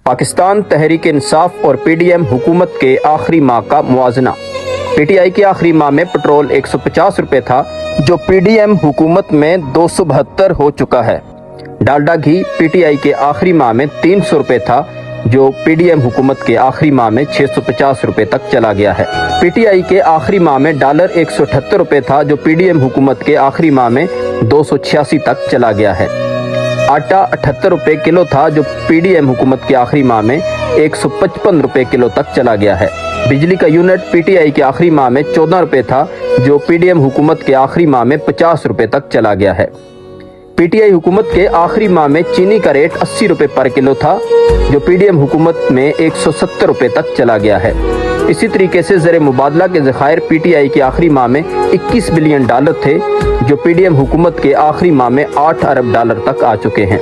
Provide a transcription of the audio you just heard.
پاکستان تحریک انصاف اور P D M حکومت کے آخری ماہ کا موازنہ۔ پی ٹی آئی کے آخری ماہ میں پٹرول 150 روپے تھا جو پی ڈی ایم حکومت میں 272 ہو چکا ہے۔ ڈالڈا گھی پی ٹی آئی کے آخری ماہ میں 300 روپے تھا جو پی ڈی ایم حکومت کے آخری ماہ میں 650 روپے تک چلا گیا ہے۔ پی ٹی آئی کے آخری ماہ میں ڈالر 178 روپے تھا جو پی ڈی ایم حکومت کے آخری ماہ میں 286 تک چلا گیا ہے۔ آٹا 78 روپے کلو تھا جو پی ڈی ایم حکومت کے آخری ماہ میں 155 روپے کلو تک چلا گیا ہے۔ بجلی کا یونٹ پی ٹی آئی کے آخری ماہ میں 14 روپے تھا جو پی ڈی ایم حکومت کے آخری ماہ میں 50 روپے تک چلا گیا ہے۔ پی ٹی آئی حکومت کے آخری ماہ میں چینی کا ریٹ 80 روپے پر کلو تھا جو پی ڈی ایم حکومت میں 170 روپے تک چلا گیا ہے۔ اسی طریقے سے زر مبادلہ کے ذخائر پی ٹی آئی کے آخری ماہ میں 21 بلین ڈالر تھے جو پی ڈی ایم حکومت کے آخری ماہ میں 8 ارب ڈالر تک آ چکے ہیں۔